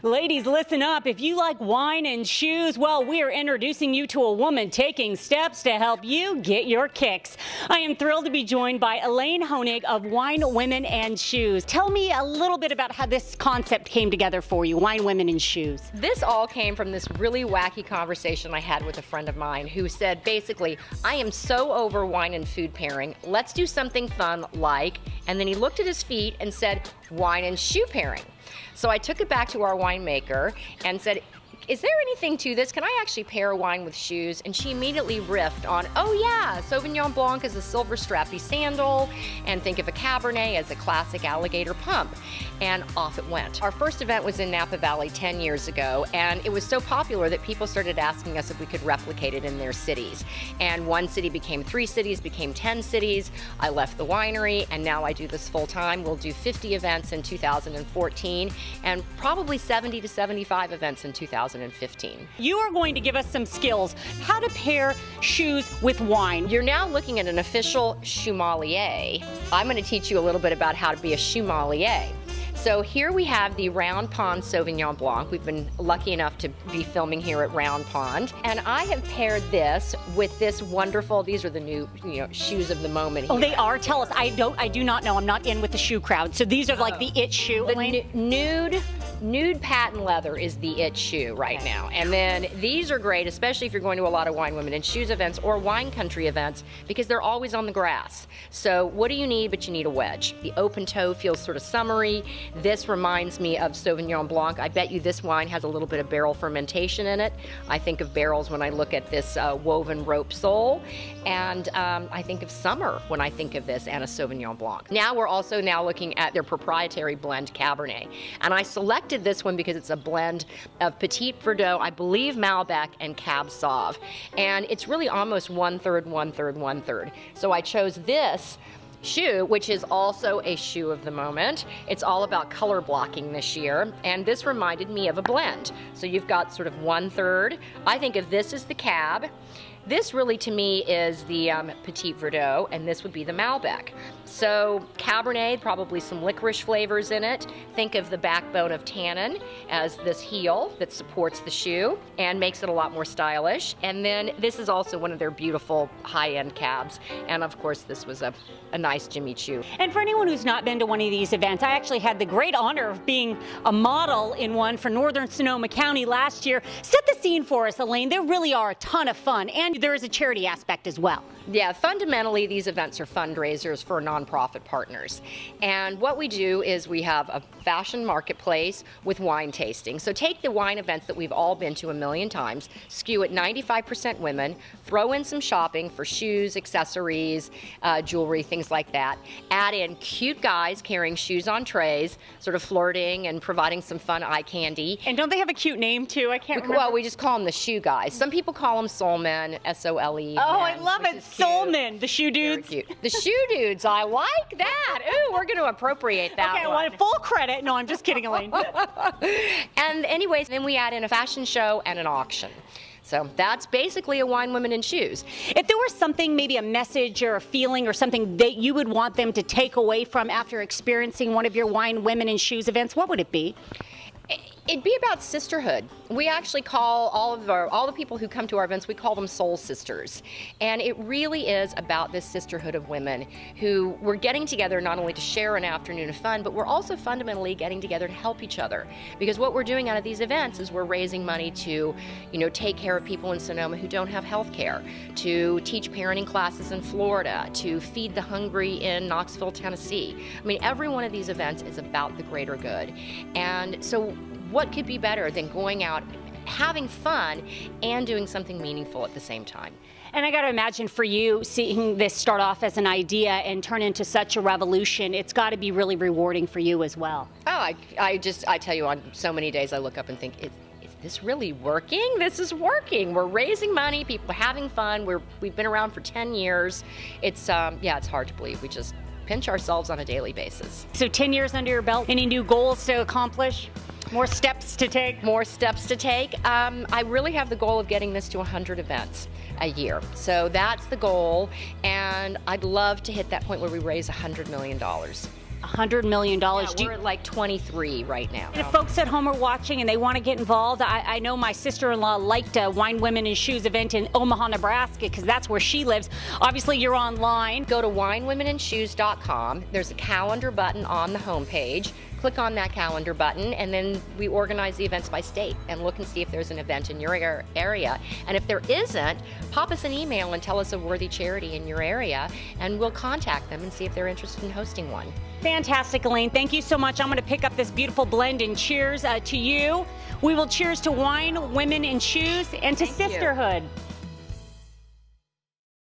Ladies, listen up. If you like wine and shoes, well, we are introducing you to a woman taking steps to help you get your kicks. I am thrilled to be joined by Elaine Honig of Wine, Women, and Shoes. Tell me a little bit about how this concept came together for you, Wine, Women, and Shoes. This all came from this really wacky conversation I had with a friend of mine who said, basically, I am so over wine and food pairing. Let's do something fun like, and then he looked at his feet and said, wine and shoe pairing. So I took it back to our winemaker and said, is there anything to this? Can I actually pair wine with shoes? And she immediately riffed on, oh yeah, Sauvignon Blanc is a silver strappy sandal, and think of a Cabernet as a classic alligator pump. And off it went. Our first event was in Napa Valley 10 years ago, and it was so popular that people started asking us if we could replicate it in their cities. And one city became 3 cities, became 10 cities. I left the winery, and now I do this full time. We'll do 50 events in 2014, and probably 70 to 75 events in 2015. You are going to give us some skills, how to pair shoes with wine. You're now looking at an official sommelier. I'm going to teach you a little bit about how to be a sommelier. So here we have the Round Pond Sauvignon Blanc. We've been lucky enough to be filming here at Round Pond. And I have paired this with this wonderful, these are the new shoes of the moment here. Oh, they are? Tell us. I do not know. I'm not in with the shoe crowd. So these are like the it shoe, The nude patent leather is the it shoe right now. And then these are great, especially if you're going to a lot of Wine, Women, and Shoes events or wine country events, because they're always on the grass. So what do you need? But you need a wedge. The open toe feels sort of summery. This reminds me of Sauvignon Blanc. I bet you this wine has a little bit of barrel fermentation in it. I think of barrels when I look at this woven rope sole. And I think of summer when I think of this and a Sauvignon Blanc. Now we're also looking at their proprietary blend Cabernet. And I selected this one because it's a blend of Petit Verdot, I believe Malbec, and Cab Sauv. And it's really almost 1/3, 1/3, 1/3. So I chose this shoe, which is also a shoe of the moment. It's all about color blocking this year, and this reminded me of a blend. So you've got sort of 1/3. I think of this as the Cab. This really to me is the Petit Verdot, and this would be the Malbec. So Cabernet, probably some licorice flavors in it. Think of the backbone of tannin as this heel that supports the shoe and makes it a lot more stylish. And then this is also one of their beautiful high-end cabs. And of course this was a nice Jimmy Choo. And for anyone who's not been to one of these events, I actually had the great honor of being a model in one for Northern Sonoma County last year. Set the scene for us, Elaine. They really are a ton of fun, and there is a charity aspect as well. Yeah, fundamentally these events are fundraisers for nonprofit partners. And what we do is we have a fashion marketplace with wine tasting. So take the wine events that we've all been to a million times, skew it 95% women, throw in some shopping for shoes, accessories, jewelry, things like that. Add in cute guys carrying shoes on trays, sort of flirting and providing some fun eye candy. And don't they have a cute name too? I can't remember. Well, we just call them the shoe guys. Some people call them soul men, S-O-L-E. Oh, I love it. Soul men, the shoe dudes. Very cute. The shoe dudes, I like that. Ooh, we're going to appropriate that okay, one. I want full credit. No, I'm just kidding, Elaine. And anyways, then we add in a fashion show and an auction. So that's basically a Wine, Women, and Shoes. If there was something, maybe a message or a feeling or something that you would want them to take away from after experiencing one of your Wine, Women, and Shoes events, what would it be? It'd be about sisterhood. We actually call all the people who come to our events, we call them soul sisters. And it really is about this sisterhood of women who we're getting together not only to share an afternoon of fun, but we're also fundamentally getting together to help each other. Because what we're doing out of these events is we're raising money to, take care of people in Sonoma who don't have health care, to teach parenting classes in Florida, to feed the hungry in Knoxville, Tennessee. I mean, every one of these events is about the greater good. And so what could be better than going out, having fun, and doing something meaningful at the same time? And I got to imagine for you, seeing this start off as an idea and turn into such a revolution, it's got to be really rewarding for you as well. Oh, I tell you, on so many days I look up and think, is this really working? This is working. We're raising money, people are having fun. We've been around for 10 years. It's it's hard to believe. We just pinch ourselves on a daily basis. So 10 years under your belt, any new goals to accomplish? More steps to take? More steps to take. I really have the goal of getting this to 100 events a year. So that's the goal, and I'd love to hit that point where we raise $100 million. $100 million. Yeah, we're at like 23 right now. And if folks at home are watching and they want to get involved, I know my sister-in-law liked a Wine, Women, and Shoes event in Omaha, Nebraska, because that's where she lives. Obviously, you're online. Go to winewomenandshoes.com. There's a calendar button on the homepage. Click on that calendar button, and then we organize the events by state and look and see if there's an event in your area. And if there isn't, pop us an email and tell us a worthy charity in your area, and we'll contact them and see if they're interested in hosting one. Fantastic, Elaine. Thank you so much. I'm going to pick up this beautiful blend and cheers to you. We will cheers to wine, women, and shoes, and to sisterhood.